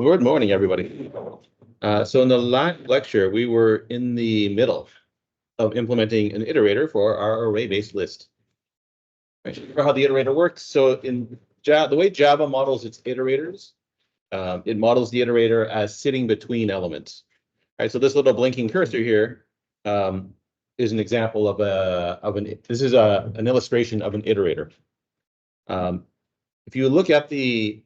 Good morning, everybody. So in the last lecture, we were in the middle of implementing an iterator for our array-based list. Right? Remember how the iterator works? So in Java, the way Java models its iterators, it models the iterator as sitting between elements. Right? So this little blinking cursor here is an example of an illustration of an iterator. If you look at the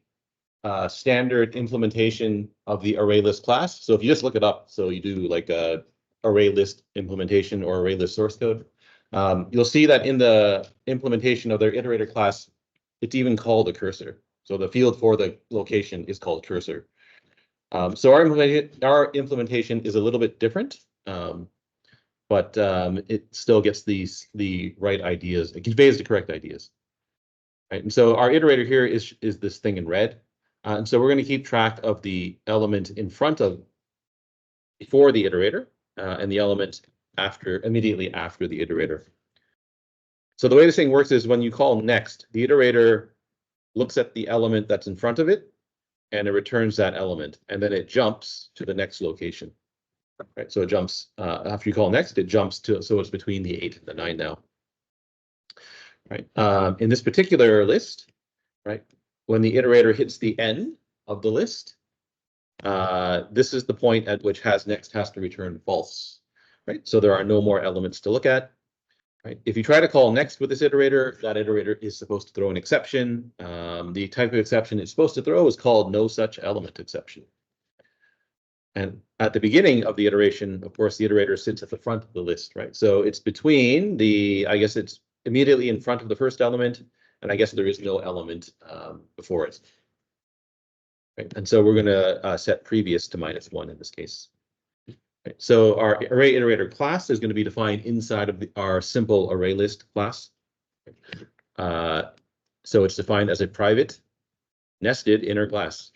standard implementation of the array list class. So if you just look it up, so you do like a array list implementation or array list source code, you'll see that in the implementation of their iterator class, it's even called a cursor. So the field for the location is called cursor. So our implementation is a little bit different, but it still gets the right ideas. It conveys the correct ideas. Right? And so our iterator here is this thing in red. And so we're going to keep track of the element in front of before the iterator and the element immediately after the iterator. So the way this thing works is when you call next, the iterator looks at the element that's in front of it and it returns that element, and then it jumps to the next location. Right? So it jumps after you call next, it jumps to, so it's between the 8 and the 9 now. Right? In this particular list, right? When the iterator hits the end of the list, this is the point at which next has to return false, right? So there are no more elements to look at, right? If you try to call next with this iterator, that iterator is supposed to throw an exception. The type of exception it's supposed to throw is called no such element exception. And at the beginning of the iteration, of course, the iterator sits at the front of the list, right? So it's between I guess it's immediately in front of the first element, and I guess there is no element before it. Right? And so we're going to set previous to -1 in this case. Right? So our array iterator class is going to be defined inside of our simple array list class. So it's defined as a private nested inner class.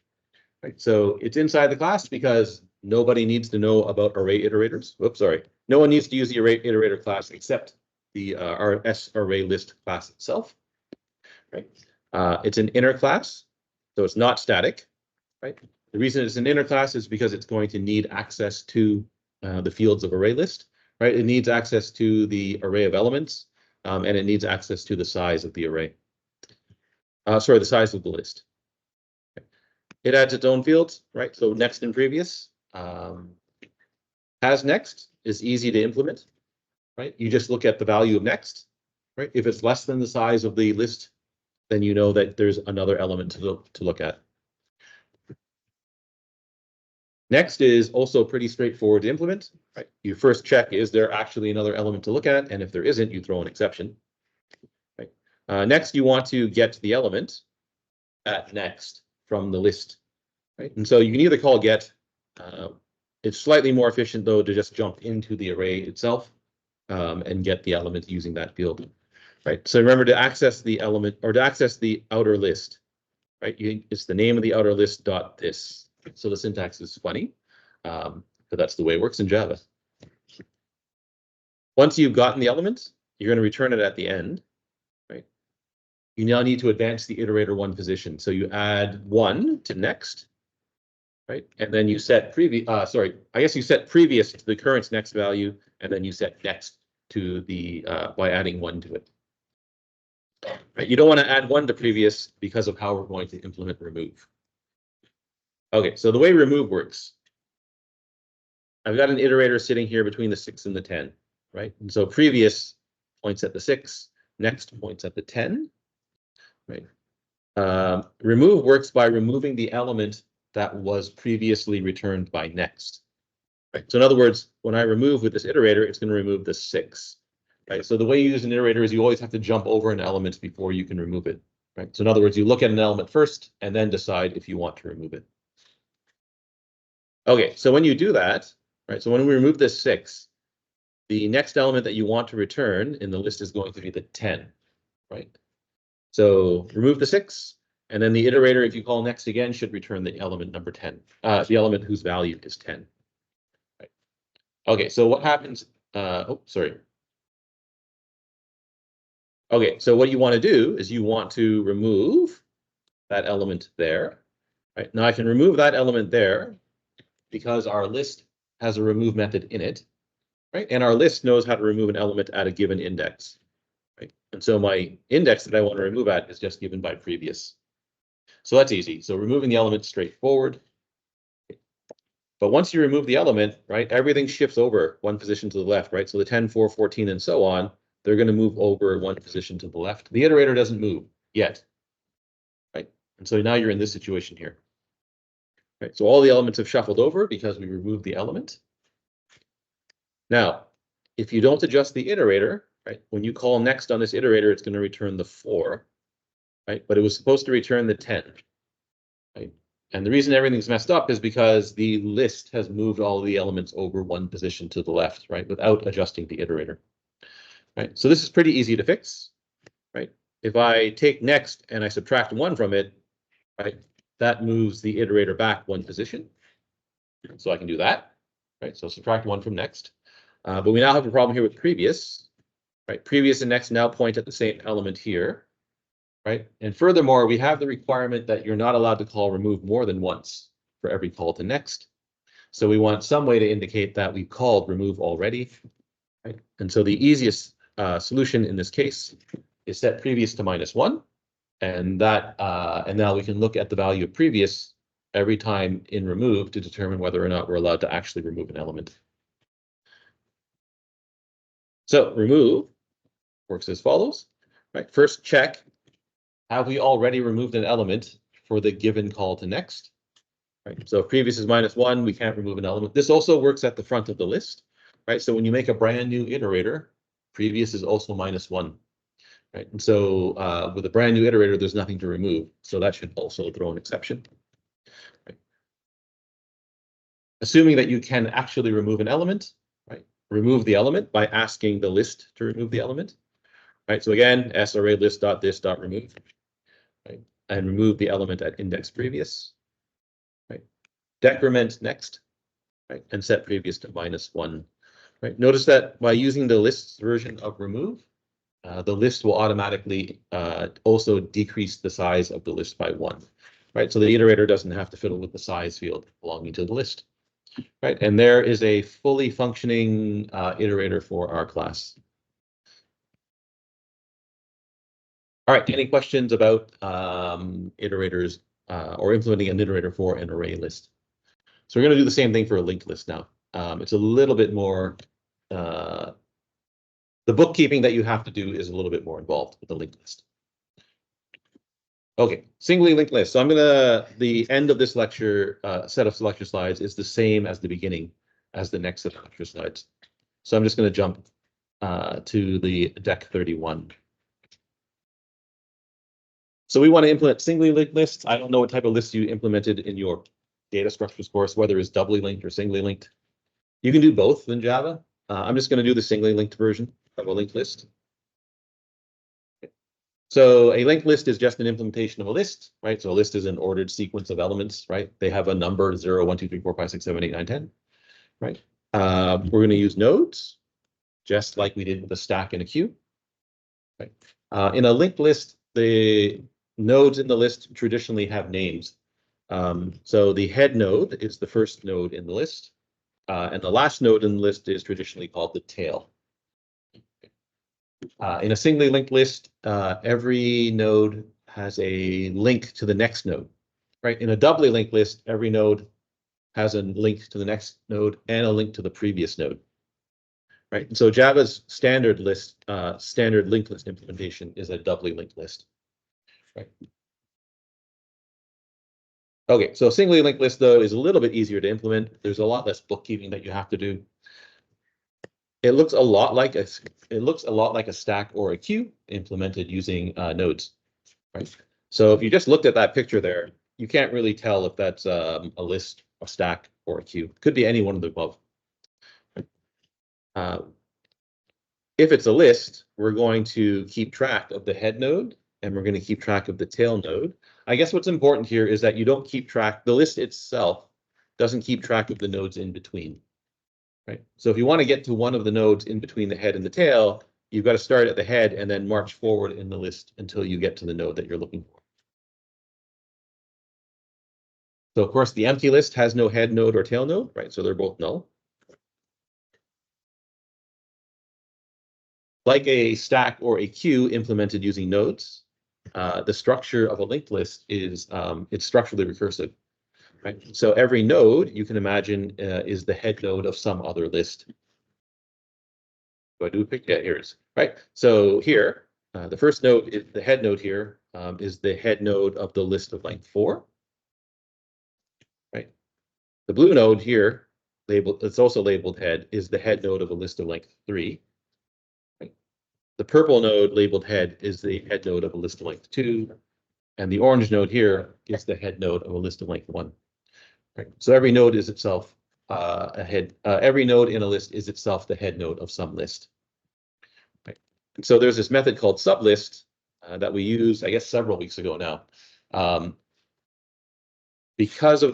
Right? So it's inside the class because nobody needs to know about array iterators. Whoops, sorry. No one needs to use the array iterator class except the RS array list class itself. Right? It's an inner class, so it's not static. Right? The reason it's an inner class is because it's going to need access to the fields of array list. Right? It needs access to the array of elements, and it needs access to the size of the array. The size of the list. Okay. It adds its own fields, right? So next and previous. Has next is easy to implement. Right? You just look at the value of next. Right? If it's less than the size of the list, then you know that there's another element to look at. Next is also pretty straightforward to implement. Right? You first check, is there actually another element to look at? And if there isn't, you throw an exception. Right? Next, you want to get the element at next from the list. Right? And so you can either call get. It's slightly more efficient, though, to just jump into the array itself and get the element using that field. Right. So remember, to access the element or to access the outer list, right? It's the name of the outer list dot this. So the syntax is funny, but that's the way it works in Java. Once you've gotten the element, you're going to return it at the end. Right. You now need to advance the iterator 1 position. So you add 1 to next. Right. And then you set previous. I guess you set previous to the current next value, and then you set next to the by adding 1 to it. Right. You don't want to add 1 to previous because of how we're going to implement remove. Okay, so the way remove works, I've got an iterator sitting here between the 6 and the 10, right? And so previous points at the 6, next points at the 10, right? Remove works by removing the element that was previously returned by next. Right? So in other words, when I remove with this iterator, it's going to remove the 6. Right? So the way you use an iterator is you always have to jump over an element before you can remove it. Right? So in other words, you look at an element first and then decide if you want to remove it. Okay, so when you do that, right? So when we remove this 6, the next element that you want to return in the list is going to be the 10, right? So remove the 6, and then the iterator, if you call next again, should return the element number 10, the element whose value is 10. Right? Okay, so what happens? Okay, so what you want to do is you want to remove that element there, Right, now I can remove that element there because our list has a remove method in it, right? And our list knows how to remove an element at a given index, right? And so my index that I want to remove at is just given by previous. So that's easy. So removing the element straightforward. But once you remove the element, right, everything shifts over one position to the left, right? So the 10, 4, 14, and so on, they're going to move over one position to the left. The iterator doesn't move yet, right? And so now you're in this situation here. Right, so all the elements have shuffled over because we removed the element. Now, if you don't adjust the iterator, right, when you call next on this iterator, it's going to return the 4, right? But it was supposed to return the 10, right? And the reason everything's messed up is because the list has moved all of the elements over one position to the left, right, without adjusting the iterator, right? So this is pretty easy to fix, right? If I take next and I subtract 1 from it, right, that moves the iterator back one position. So I can do that, right? So subtract 1 from next. But we now have a problem here with previous, right? Previous and next now point at the same element here, right? And furthermore, we have the requirement that you're not allowed to call remove more than once for every call to next. So we want some way to indicate that we called remove already, right? And so the easiest solution in this case is set previous to -1, and that and now we can look at the value of previous every time in remove to determine whether or not we're allowed to actually remove an element. So remove works as follows, right? First check, have we already removed an element for the given call to next? Right. So if previous is -1, we can't remove an element. This also works at the front of the list, right? So when you make a brand new iterator, previous is also -1, right? And so with a brand new iterator, there's nothing to remove. So that should also throw an exception. Right. Assuming that you can actually remove an element, right? Remove the element by asking the list to remove the element. Right, so again, sRarray list.this.remove, right, and remove the element at index previous, right, decrement next, right, and set previous to -1, right. Notice that by using the list version of remove, the list will automatically also decrease the size of the list by 1, right. So the iterator doesn't have to fiddle with the size field belonging to the list, right. And there is a fully functioning iterator for our class. All right, any questions about iterators or implementing an iterator for an array list? So we're going to do the same thing for a linked list now. It's a little bit more, the bookkeeping that you have to do is a little bit more involved with the linked list. Okay, singly linked list. So the end of this lecture, set of lecture slides is the same as the beginning as the next set of lecture slides. So I'm just going to jump to the deck 31. So we want to implement singly linked lists. I don't know what type of list you implemented in your data structures course, whether it's doubly linked or singly linked. You can do both in Java. I'm just going to do the singly linked version of a linked list. So a linked list is just an implementation of a list, right? So a list is an ordered sequence of elements, right? They have a number 0, 1, 2, 3, 4, 5, 6, 7, 8, 9, 10, right? We're going to use nodes, just like we did with a stack and a queue, right? In a linked list, the nodes in the list traditionally have names. So the head node is the first node in the list, and the last node in the list is traditionally called the tail. In a singly linked list, every node has a link to the next node, right? In a doubly linked list, every node has a link to the next node and a link to the previous node, right? And so Java's standard linked list implementation is a doubly linked list. Right. Okay, so a singly linked list though is a little bit easier to implement. There's a lot less bookkeeping that you have to do. It looks a lot like a stack or a queue implemented using nodes, right? So if you just looked at that picture there, you can't really tell if that's a list, a stack, or a queue. It could be any one of the above. If it's a list, we're going to keep track of the head node and we're going to keep track of the tail node. I guess what's important here is that you don't keep track, the list itself doesn't keep track of the nodes in between, right? So if you want to get to one of the nodes in between the head and the tail, you've got to start at the head and then march forward in the list until you get to the node that you're looking for. So of course, the empty list has no head node or tail node, right? So they're both null. Like a stack or a queue implemented using nodes, the structure of a linked list is it's structurally recursive, right? So every node you can imagine is the head node of some other list. Do I do a pick? Yeah, here it is. Right. So here, the first node is the head node here is the head node of the list of length 4. Right. The blue node here, labeled, it's also labeled head, is the head node of a list of length 3. Right. The purple node labeled head is the head node of a list of length 2. And the orange node here is the head node of a list of length 1. Right. So every node is itself a head. Every node in a list is itself the head node of some list. Right. And so there's this method called sublist that we used, I guess, several weeks ago now. Because a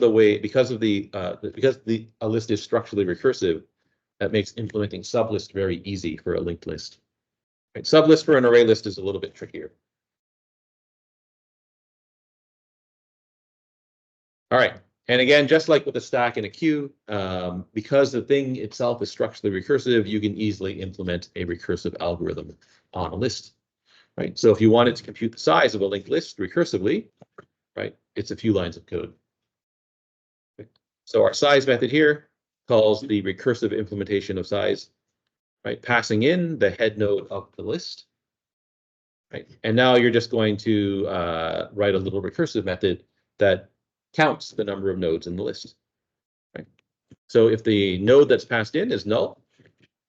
list is structurally recursive, that makes implementing sublist very easy for a linked list. Right. Sublist for an array list is a little bit trickier. All right. And again, just like with a stack and a queue, because the thing itself is structurally recursive, you can easily implement a recursive algorithm on a list. Right. So if you wanted to compute the size of a linked list recursively, right, it's a few lines of code. Right. So our size method here calls the recursive implementation of size, right, passing in the head node of the list. Right. And now you're just going to write a little recursive method that counts the number of nodes in the list. Right. So if the node that's passed in is null,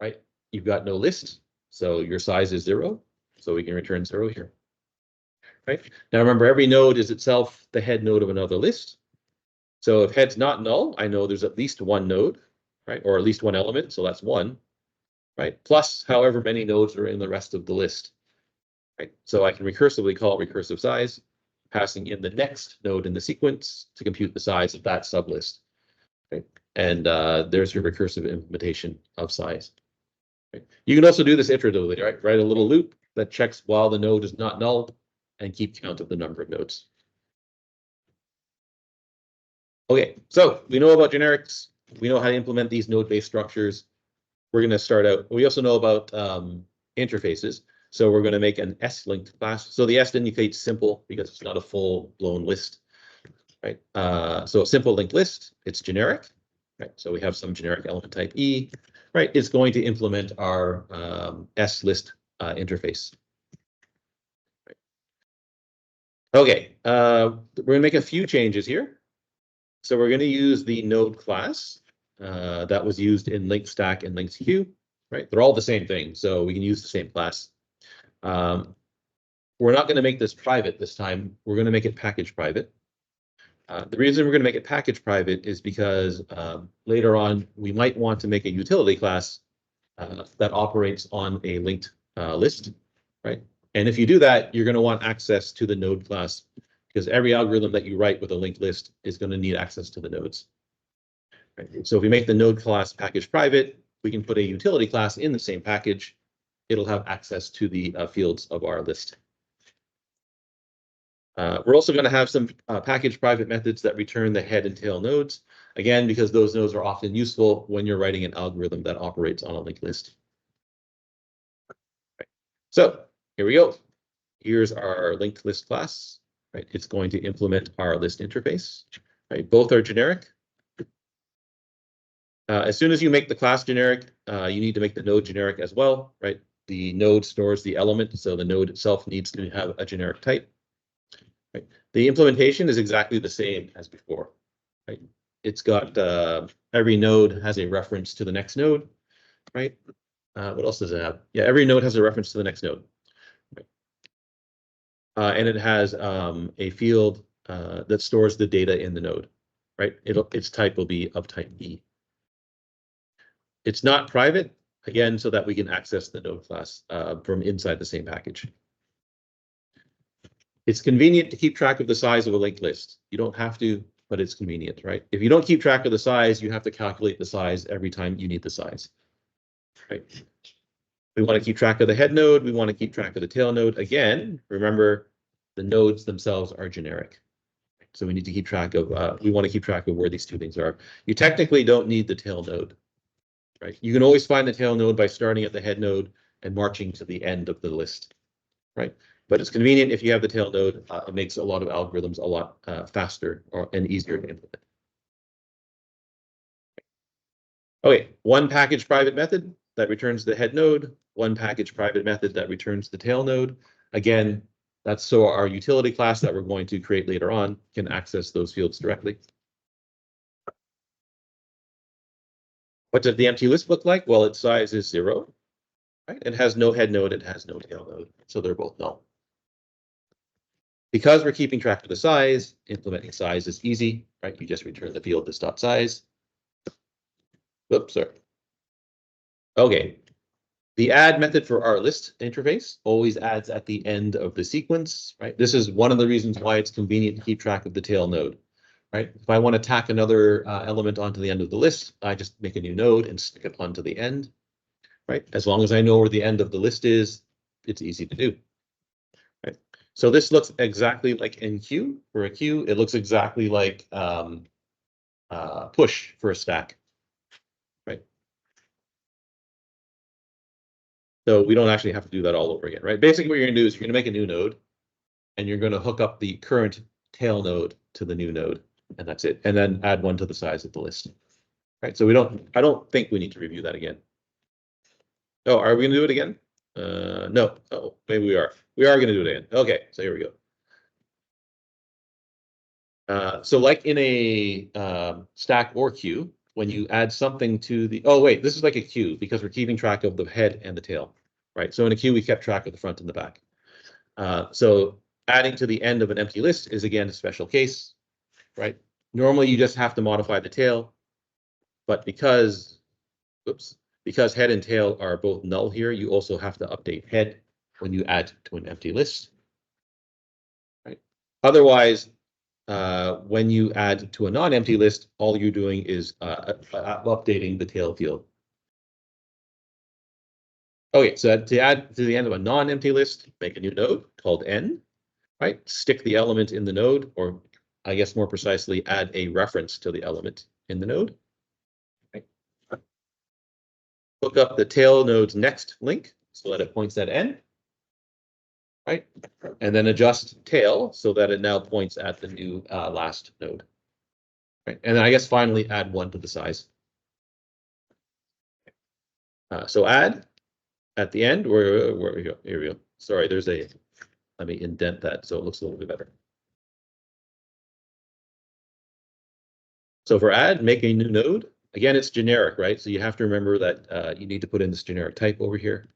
right, you've got no list, so your size is 0, so we can return 0 here. Right. Now remember, every node is itself the head node of another list. So if head's not null, I know there's at least one node, right, or at least one element, so that's 1, right, plus however many nodes are in the rest of the list. Right. So I can recursively call recursive size, passing in the next node in the sequence to compute the size of that sublist. Right. And there's your recursive implementation of size. Right. You can also do this iteratively, right? Write a little loop that checks while the node is not null and keep count of the number of nodes. Okay, so we know about generics. We know how to implement these node-based structures. We're going to start out. We also know about interfaces. So we're going to make an S-linked class. So the S indicates simple because it's not a full-blown list, right? So a simple linked list, it's generic, right? So we have some generic element type E, right? It's going to implement our S-list interface. Right. Okay, we're going to make a few changes here. So we're going to use the node class that was used in linked stack and linked queue, right? They're all the same thing, so we can use the same class. We're not going to make this private this time. We're going to make it package private. The reason we're going to make it package private is because later on, we might want to make a utility class that operates on a linked list, right? And if you do that, you're going to want access to the node class because every algorithm that you write with a linked list is going to need access to the nodes. Right? So if we make the node class package private, we can put a utility class in the same package. It'll have access to the fields of our list. We're also going to have some package private methods that return the head and tail nodes, again, because those nodes are often useful when you're writing an algorithm that operates on a linked list. Right. So here we go. Here's our linked list class. Right. It's going to implement our list interface. Right. Both are generic. As soon as you make the class generic, you need to make the node generic as well. Right. The node stores the element, so the node itself needs to have a generic type. Right. The implementation is exactly the same as before. Right. It's got every node has a reference to the next node. Right. What else does it have? Yeah, every node has a reference to the next node. Right. And it has a field that stores the data in the node. Right. Its type will be of type E. It's not private, again, so that we can access the node class from inside the same package. It's convenient to keep track of the size of a linked list. You don't have to, but it's convenient, right? If you don't keep track of the size, you have to calculate the size every time you need the size, right? We want to keep track of the head node. We want to keep track of the tail node. Again, remember, the nodes themselves are generic. So we need to keep track of, we want to keep track of where these two things are. You technically don't need the tail node, right? You can always find the tail node by starting at the head node and marching to the end of the list, right? But it's convenient if you have the tail node. It makes a lot of algorithms a lot faster and easier to implement. Okay, one package private method that returns the head node, one package private method that returns the tail node. Again, that's so our utility class that we're going to create later on can access those fields directly. What does the empty list look like? Well, its size is 0, right? It has no head node, it has no tail node, so they're both null. Because we're keeping track of the size, implementing size is easy, right? You just return the field this.size. Oops, sorry. Okay. The add method for our list interface always adds at the end of the sequence, right? This is one of the reasons why it's convenient to keep track of the tail node, right? If I want to tack another element onto the end of the list, I just make a new node and stick it onto the end, right? As long as I know where the end of the list is, it's easy to do, right? So this looks exactly like enqueue for a queue. It looks exactly like push for a stack, right? So we don't actually have to do that all over again, right? Basically, what you're going to do is you're going to make a new node, and you're going to hook up the current tail node to the new node, and that's it. And then add one to the size of the list, right? So I don't think we need to review that again. Oh, are we going to do it again? No. Oh, maybe we are. We are going to do it again. Okay, so here we go. So like in a stack or queue, when you add something to the, oh wait, this is like a queue because we're keeping track of the head and the tail, right? So in a queue, we kept track of the front and the back. So adding to the end of an empty list is again a special case, right? Normally you just have to modify the tail, but because head and tail are both null here, you also have to update head when you add to an empty list, right? Otherwise, when you add to a non-empty list, all you're doing is updating the tail field. Okay, so to add to the end of a non-empty list, make a new node called n, right? Stick the element in the node, or I guess more precisely, add a reference to the element in the node. Right. Hook up the tail node's next link so that it points at n, right? And then adjust tail so that it now points at the new last node. Right. And then I guess finally add 1 to the size. So add at the end, where we go. Here we go. Sorry, let me indent that so it looks a little bit better. So for add, make a new node. Again, it's generic, right? So you have to remember that you need to put in this generic type over here,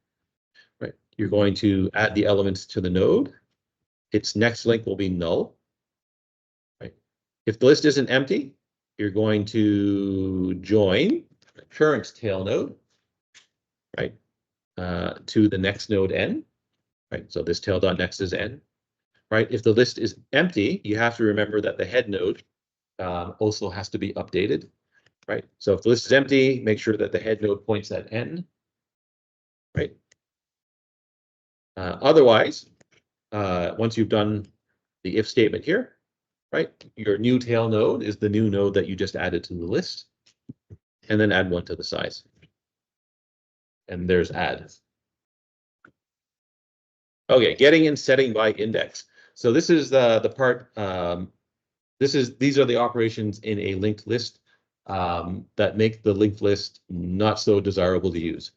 right? You're going to add the elements to the node. Its next link will be null, right? If the list isn't empty, you're going to join the current tail node, right, to the next node n, right? So this tail.next is n, right? If the list is empty, you have to remember that the head node also has to be updated, right? So if the list is empty, make sure that the head node points at n, right? Otherwise, once you've done the if statement here, right, your new tail node is the new node that you just added to the list, and then add 1 to the size. And there's add. Okay, getting and setting by index. So this is the part. These are the operations in a linked list that make the linked list not so desirable to use.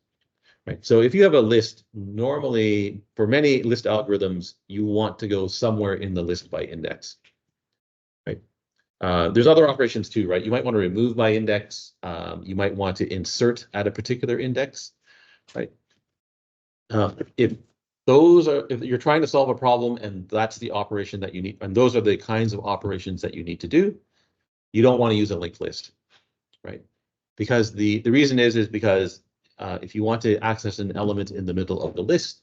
Right. So if you have a list, normally for many list algorithms, you want to go somewhere in the list by index. Right. There's other operations too, right? You might want to remove by index. You might want to insert at a particular index, right? If you're trying to solve a problem and that's the operation that you need, and those are the kinds of operations that you need to do, you don't want to use a linked list, right? Because the reason is because if you want to access an element in the middle of the list,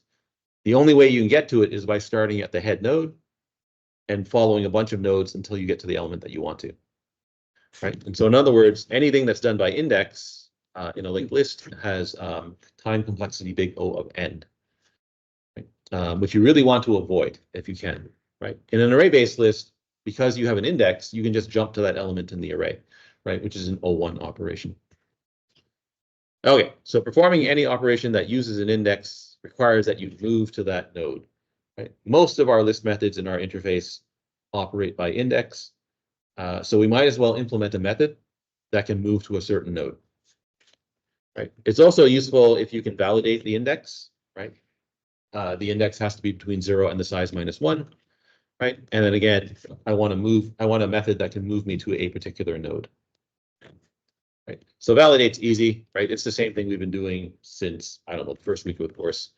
the only way you can get to it is by starting at the head node and following a bunch of nodes until you get to the element that you want to, right? And so in other words, anything that's done by index in a linked list has time complexity big O of n, right? Which you really want to avoid if you can, right? In an array-based list, because you have an index, you can just jump to that element in the array, right? Which is an O1 operation. Okay, so performing any operation that uses an index requires that you move to that node, right? Most of our list methods in our interface operate by index. So we might as well implement a method that can move to a certain node, right? It's also useful if you can validate the index, right? The index has to be between 0 and the size -1, right? And then again, I want a method that can move me to a particular node. Right. So validate's easy, right? It's the same thing we've been doing since, I don't know, the first week of the course,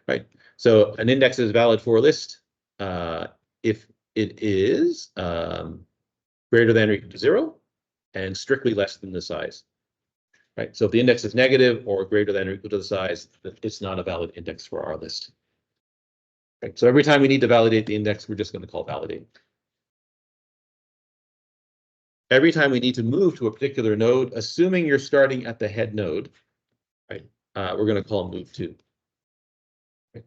right? So an index is valid for a list if it is greater than or equal to 0 and strictly less than the size, right? So if the index is negative or greater than or equal to the size, it's not a valid index for our list. Right. So every time we need to validate the index, we're just going to call validate. Every time we need to move to a particular node, assuming you're starting at the head node, right? We're going to call move to. Right?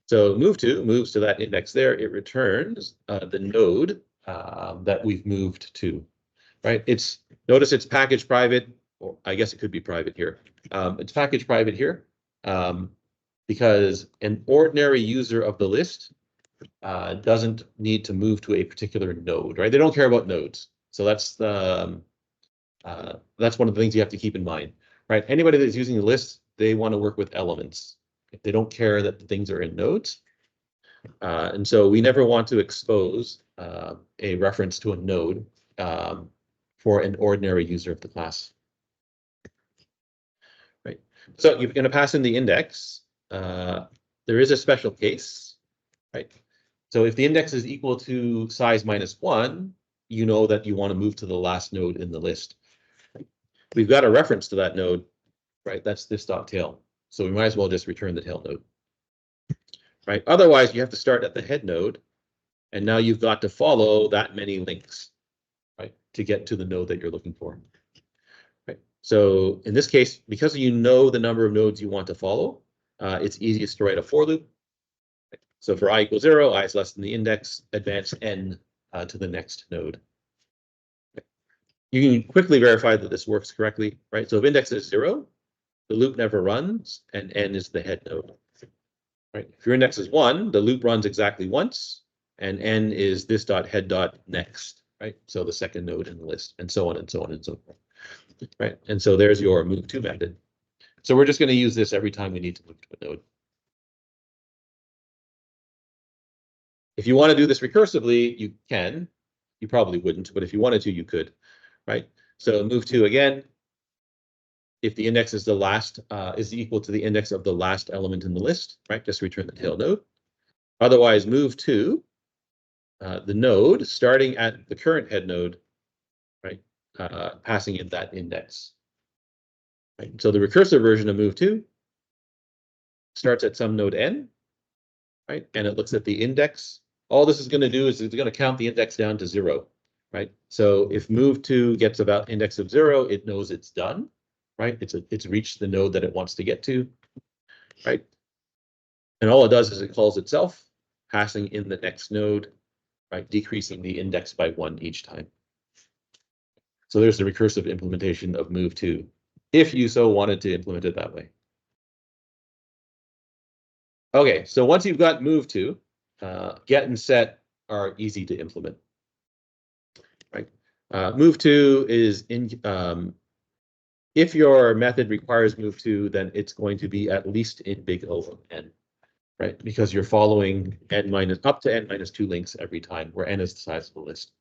So move to moves to that index there. It returns the node that we've moved to, right? Notice it's package private, or I guess it could be private here. It's package private here because an ordinary user of the list doesn't need to move to a particular node, right? They don't care about nodes. So that's one of the things you have to keep in mind, right? Anybody that's using the list, they want to work with elements. They don't care that the things are in nodes. And so we never want to expose a reference to a node for an ordinary user of the class. Right. So you're going to pass in the index. There is a special case, right? So if the index is equal to size -1, you know that you want to move to the last node in the list. We've got a reference to that node, right? That's this dot tail. So we might as well just return the tail node, right? Otherwise, you have to start at the head node, and now you've got to follow that many links, right, to get to the node that you're looking for. Right. So in this case, because you know the number of nodes you want to follow, it's easiest to write a for loop. Right? So for I equals 0, I is less than the index, advance n to the next node. You can quickly verify that this works correctly, right? So if index is 0, the loop never runs, and n is the head node. Right? If your index is 1, the loop runs exactly once, and n is this dot head dot next, right? So the second node in the list, and so on and so on and so forth. Right? And so there's your move to method. So we're just going to use this every time we need to move to a node. If you want to do this recursively, you can. You probably wouldn't, but if you wanted to, you could. Right? So move to again. If the index is is equal to the index of the last element in the list, right? Just return the tail node. Otherwise, move to the node starting at the current head node, right? Passing in that index. Right? So the recursive version of move to starts at some node n, right? And it looks at the index. All this is going to do is it's going to count the index down to 0, right? So if move to gets about index of 0, it knows it's done, right? It's reached the node that it wants to get to, right? And all it does is it calls itself, passing in the next node, right? Decreasing the index by 1 each time. So there's the recursive implementation of move to, if you so wanted to implement it that way. Okay, so once you've got move to, get and set are easy to implement. Right? Move to is if your method requires move to, then it's going to be at least in big O of n, right? Because you're following up to n-2 links every time, where n is the size of the list.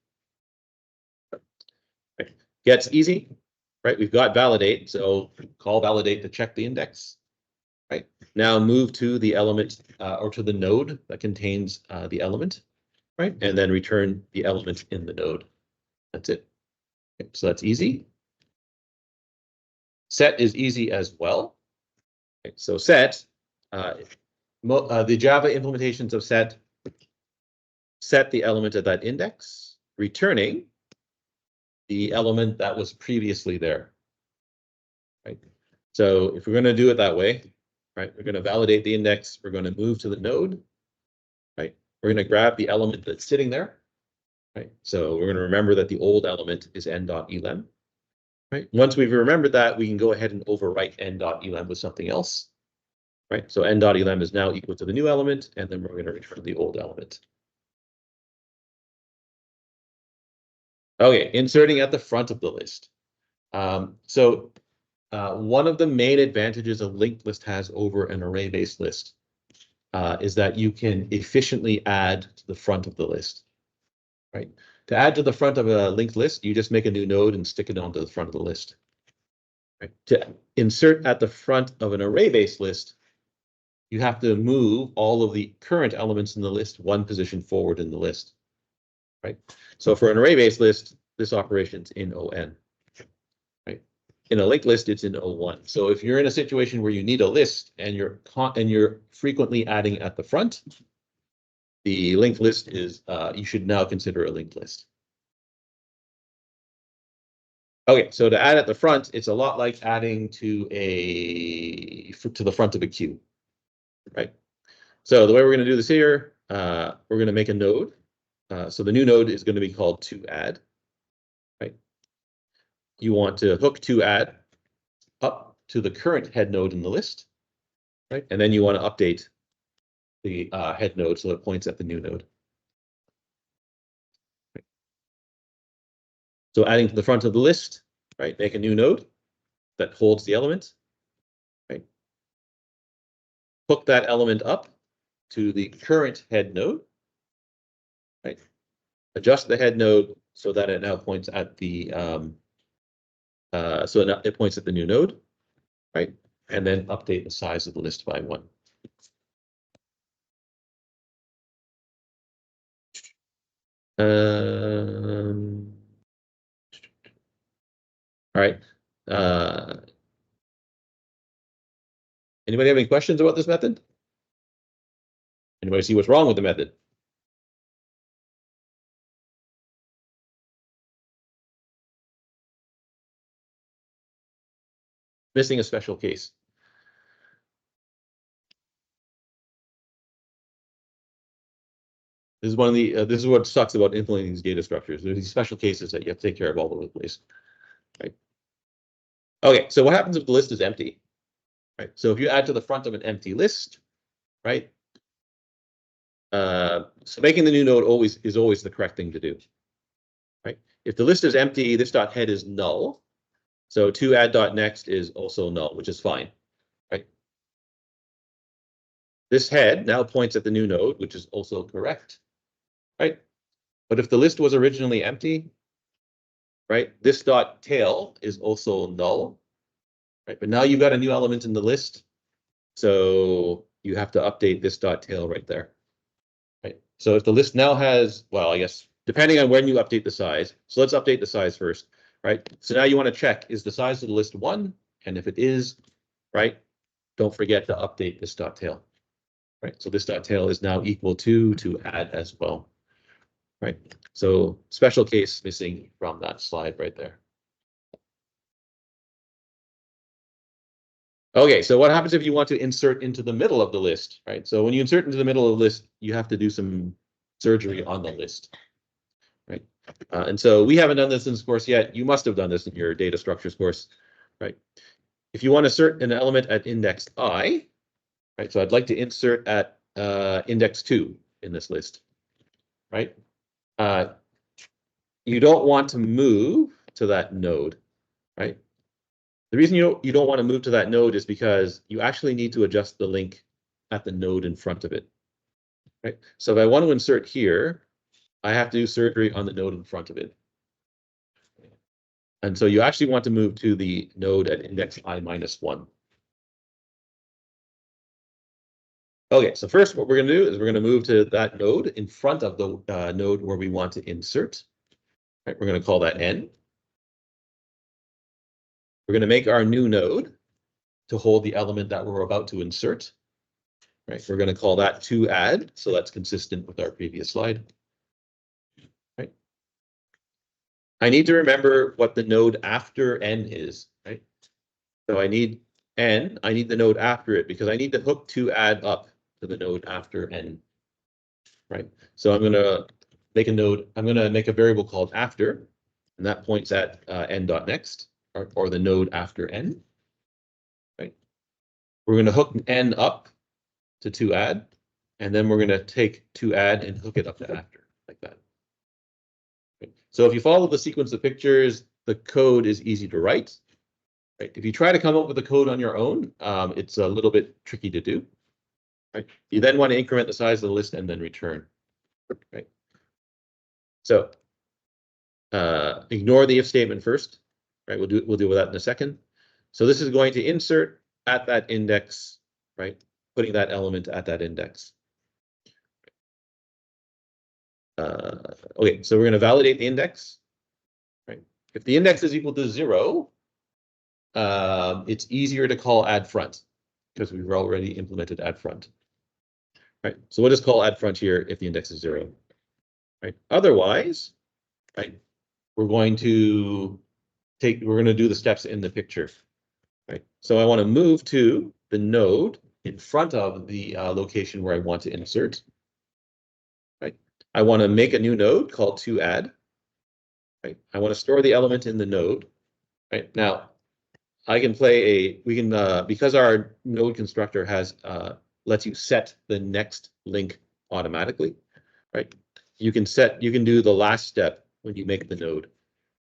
Right. Gets easy, right? We've got validate, so call validate to check the index. Right. Now move to the element or to the node that contains the element, right? And then return the element in the node. That's it. Okay, so that's easy. Set is easy as well. Okay, so set, the Java implementations of set the element at that index, returning the element that was previously there. Right. So if we're going to do it that way, right, we're going to validate the index. We're going to move to the node. Right. We're going to grab the element that's sitting there. right? So we're going to remember that the old element is n.elem, right? Once we've remembered that, we can go ahead and overwrite n.elem with something else, right? So n.elem is now equal to the new element, and then we're going to return the old element. Okay, inserting at the front of the list. One of the main advantages a linked list has over an array-based list is that you can efficiently add to the front of the list, right? To add to the front of a linked list, you just make a new node and stick it onto the front of the list. Right? To insert at the front of an array-based list, you have to move all of the current elements in the list one position forward in the list, right? So for an array-based list, this operation's in ON, right? In a linked list, it's in O1. So if you're in a situation where you need a list and you're frequently adding at the front, the linked list is you should now consider a linked list. Okay, so to add at the front, it's a lot like adding to the front of a queue, right? So the way we're going to do this here, we're going to make a node. So the new node is going to be called toAdd, right? You want to hook toAdd up to the current head node in the list, right? And then you want to update the head node so it points at the new node. Right. So adding to the front of the list, right? Make a new node that holds the element, right? Hook that element up to the current head node, right? Adjust the head node so that it now points at the it points at the new node, right? And then update the size of the list by 1. All right. Anybody have any questions about this method? Anybody see what's wrong with the method? Missing a special case. This is one of the this is what sucks about implementing these data structures. There's these special cases that you have to take care of all over the place. Right. Okay, so what happens if the list is empty? Right. So if you add to the front of an empty list, right? So making the new node is always the correct thing to do. Right. If the list is empty, this .head is null. So toAdd.next is also null, which is fine. Right. This head now points at the new node, which is also correct. Right. But if the list was originally empty, right, this .tail is also null. Right. But now you've got a new element in the list. So you have to update this .tail right there. Right. So if the list now has, well, I guess depending on when you update the size. So let's update the size first, right? So now you want to check, is the size of the list 1? And if it is, right, don't forget to update this .tail. Right. So this .tail is now equal to add as well. Right. So special case missing from that slide right there. Okay, so what happens if you want to insert into the middle of the list, right? So when you insert into the middle of the list, you have to do some surgery on the list, right? And so we haven't done this in this course yet. You must have done this in your data structures course, right? If you want to insert an element at index I, right? So I'd like to insert at index 2 in this list, right? You don't want to move to that node, right? The reason you don't want to move to that node is because you actually need to adjust the link at the node in front of it. Right? So if I want to insert here, I have to do surgery on the node in front of it. And so you actually want to move to the node at index I-1. Okay, so first what we're going to do is we're going to move to that node in front of the node where we want to insert. Right? We're going to call that N. We're going to make our new node to hold the element that we're about to insert. Right, we're going to call that toAdd, so that's consistent with our previous slide. Right. I need to remember what the node after N is, right? So I need N, I need the node after it because I need to hook toAdd up to the node after N. Right. So I'm going to make a node. I'm going to make a variable called after, and that points at n.next, or the node after n. Right. We're going to hook n up to toAdd, and then we're going to take toAdd and hook it up to after, like that. Right. So if you follow the sequence of pictures, the code is easy to write. Right. If you try to come up with the code on your own, it's a little bit tricky to do. Right. You then want to increment the size of the list and then return. Right. So ignore the if statement first. Right. We'll deal with that in a second. So this is going to insert at that index, right? Putting that element at that index. Okay, so we're going to validate the index. Right. If the index is equal to 0, it's easier to call add front because we've already implemented add front. Right. So we'll just call add front here if the index is 0. Right. Otherwise, right, we're going to do the steps in the picture. Right. So I want to move to the node in front of the location where I want to insert. Right. I want to make a new node called toAdd. Right. I want to store the element in the node. Right. Now, I can because our node constructor has lets you set the next link automatically. Right. You can do the last step when you make the node.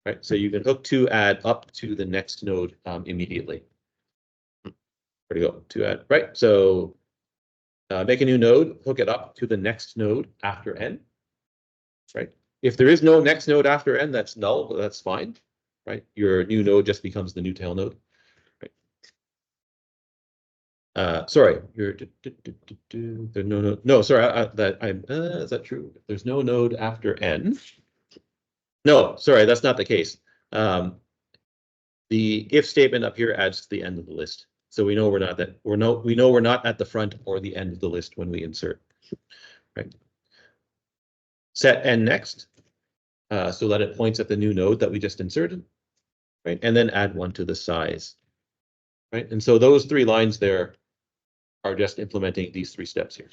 Right. So you can hook toAdd up to the next node immediately. Where to go? toAdd. Right. So make a new node, hook it up to the next node after n. Right. If there is no next node after n, that's null, but that's fine. Right. Your new node just becomes the new tail node. Right. Sorry. There's no node. No, sorry. Is that true? There's no node after n. No, sorry, that's not the case. The if statement up here adds to the end of the list. So we know we're not at the front or the end of the list when we insert. Right. Set n next, so that it points at the new node that we just inserted. Right. And then add 1 to the size. Right. And so those 3 lines there are just implementing these 3 steps here.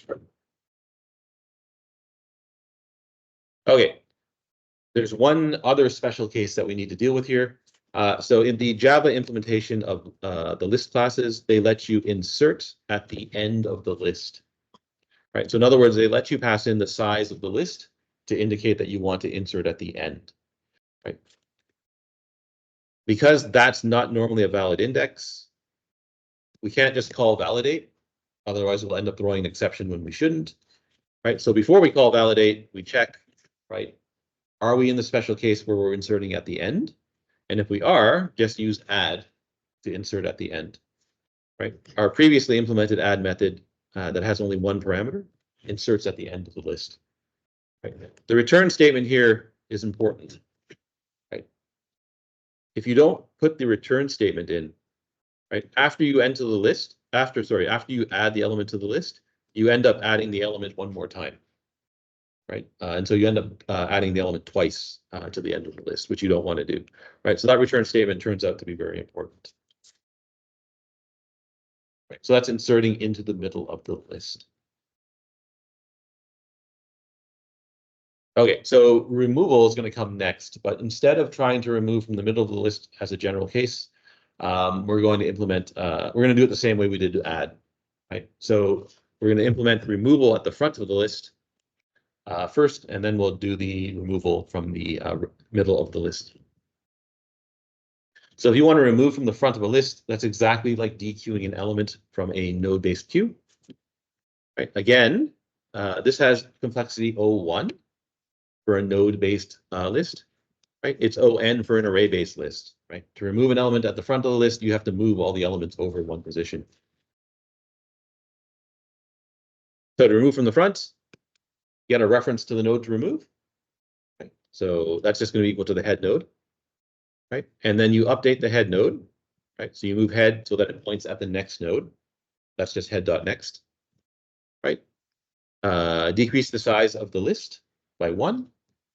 Okay. There's one other special case that we need to deal with here. So in the Java implementation of the list classes, they let you insert at the end of the list. Right. So in other words, they let you pass in the size of the list to indicate that you want to insert at the end. Right. Because that's not normally a valid index, we can't just call validate. Otherwise, we'll end up throwing an exception when we shouldn't. Right. So before we call validate, we check, right? Are we in the special case where we're inserting at the end? And if we are, just use add to insert at the end. Right. Our previously implemented add method that has only one parameter inserts at the end of the list. Right. The return statement here is important. Right. If you don't put the return statement in, right, after you enter the list, after you add the element to the list, you end up adding the element one more time. Right. And so you end up adding the element twice to the end of the list, which you don't want to do. Right. So that return statement turns out to be very important. Right. So that's inserting into the middle of the list. Okay, so removal is going to come next, but instead of trying to remove from the middle of the list as a general case, we're going to implement, we're going to do it the same way we did to add, right? So we're going to implement removal at the front of the list first, and then we'll do the removal from the middle of the list. So if you want to remove from the front of a list, that's exactly like dequeuing an element from a node-based queue. Right. Again, this has complexity O1 for a node-based list. Right. It's ON for an array-based list. Right. To remove an element at the front of the list, you have to move all the elements over one position. So to remove from the front, you get a reference to the node to remove. Right. So that's just going to be equal to the head node. Right. And then you update the head node. Right. So you move head so that it points at the next node. That's just head.next. Right. Decrease the size of the list by 1.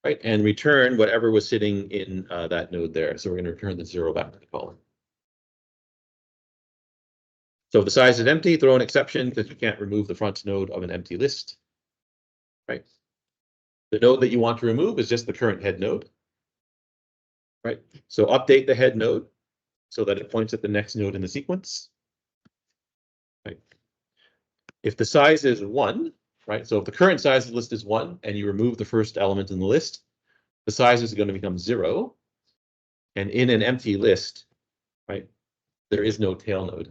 Right. And return whatever was sitting in that node there. So we're going to return the 0 back to the column. So if the size is empty, throw an exception because you can't remove the front node of an empty list. Right. The node that you want to remove is just the current head node, right? So update the head node so that it points at the next node in the sequence, right? If the size is 1, right? So if the current size of the list is 1 and you remove the first element in the list, the size is going to become 0. And in an empty list, right, there is no tail node,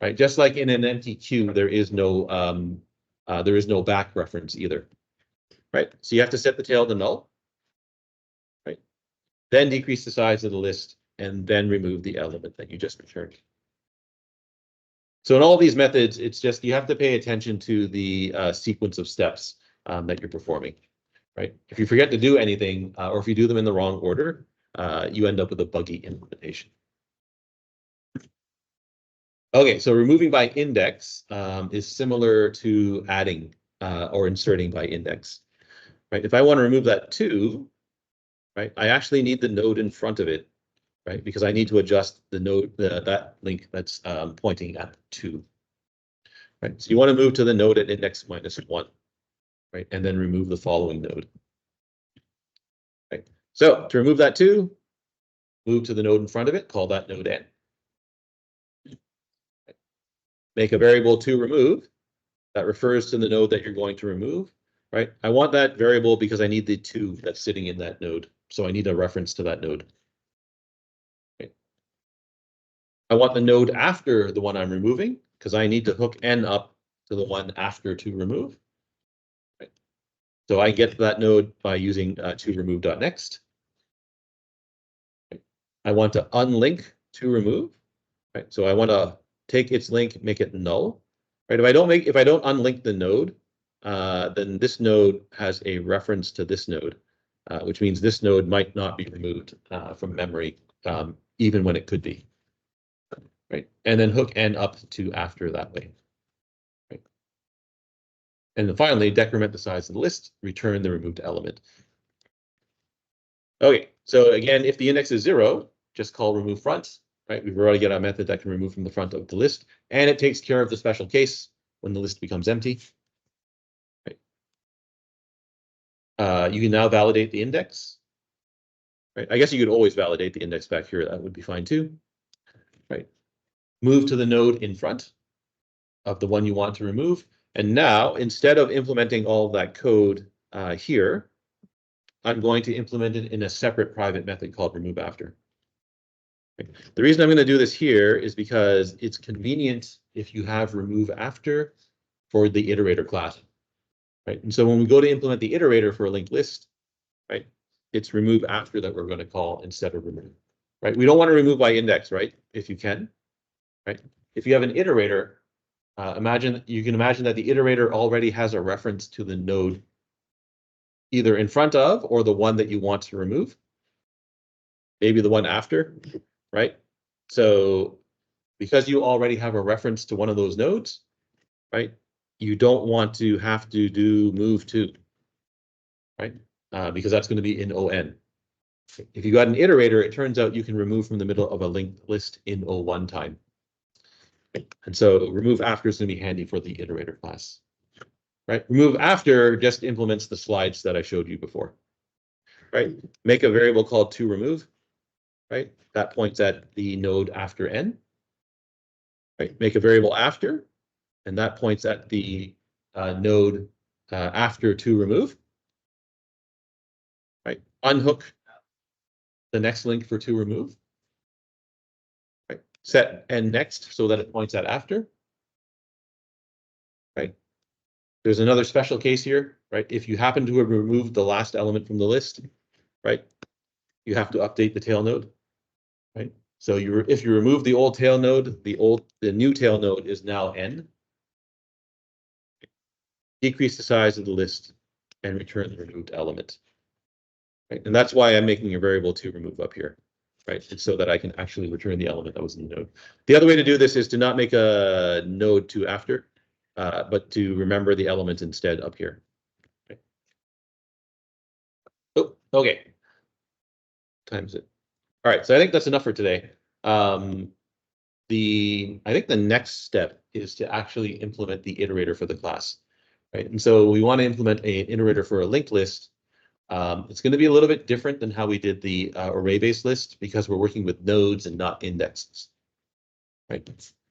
right? Just like in an empty queue, there is no back reference either, right? So you have to set the tail to null, right? Then decrease the size of the list and then remove the element that you just returned. So in all these methods, it's just you have to pay attention to the sequence of steps that you're performing, right? If you forget to do anything, or if you do them in the wrong order, you end up with a buggy implementation. Okay, so removing by index is similar to adding or inserting by index, right? If I want to remove that 2, right, I actually need the node in front of it, right? Because I need to adjust the node, that link that's pointing at 2, right? So you want to move to the node at index -1, right? And then remove the following node, right? So to remove that 2, move to the node in front of it, call that node n. Make a variable to remove that refers to the node that you're going to remove, right? I want that variable because I need the 2 that's sitting in that node. So I need a reference to that node. Okay. I want the node after the one I'm removing because I need to hook n up to the one after to remove. Right. So I get that node by using to remove.next. Right. I want to unlink to remove. Right. So I want to take its link, make it null. Right. If I don't unlink the node, then this node has a reference to this node, which means this node might not be removed from memory, even when it could be. Right. And then hook n up to after that way. Right. And then finally, decrement the size of the list, return the removed element. Okay, so again, if the index is 0, just call remove front. Right. We've already got a method that can remove from the front of the list, and it takes care of the special case when the list becomes empty. You can now validate the index. Right. I guess you could always validate the index back here. That would be fine too. Right. Move to the node in front of the one you want to remove. And now, instead of implementing all of that code here, I'm going to implement it in a separate private method called remove after. Right. The reason I'm going to do this here is because it's convenient if you have remove after for the iterator class. Right. And so when we go to implement the iterator for a linked list, right, it's remove after that we're going to call instead of remove. Right. We don't want to remove by index, right? If you can, right? If you have an iterator, you can imagine that the iterator already has a reference to the node either in front of or the one that you want to remove. Maybe the one after, right? So because you already have a reference to one of those nodes, right? You don't want to have to do move to, right? Because that's going to be in ON. If you got an iterator, it turns out you can remove from the middle of a linked list in O1 time. And so remove after is going to be handy for the iterator class. Right? Remove after just implements the slides that I showed you before. Right? Make a variable called to remove. Right? That points at the node after n. Right? Make a variable after, and that points at the node after to remove. Right? Unhook the next link for to remove. Right? Set n next so that it points at after. Right? There's another special case here, right? If you happen to have removed the last element from the list, right, you have to update the tail node, right? So if you remove the old tail node, the new tail node is now n. Decrease the size of the list and return the removed element. Right? And that's why I'm making a variable to remove up here, right? It's so that I can actually return the element that was in the node. The other way to do this is to not make a node to after, but to remember the element instead up here. Okay. Oh, okay. Times it. All right, so I think that's enough for today. I think the next step is to actually implement the iterator for the class, right? And so we want to implement an iterator for a linked list, It's going to be a little bit different than how we did the array-based list because we're working with nodes and not indexes. Right.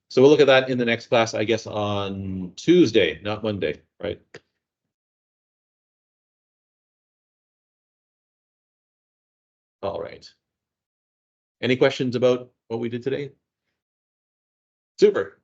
So we'll look at that in the next class, I guess, on Tuesday, not Monday, right? All right. Any questions about what we did today? Super.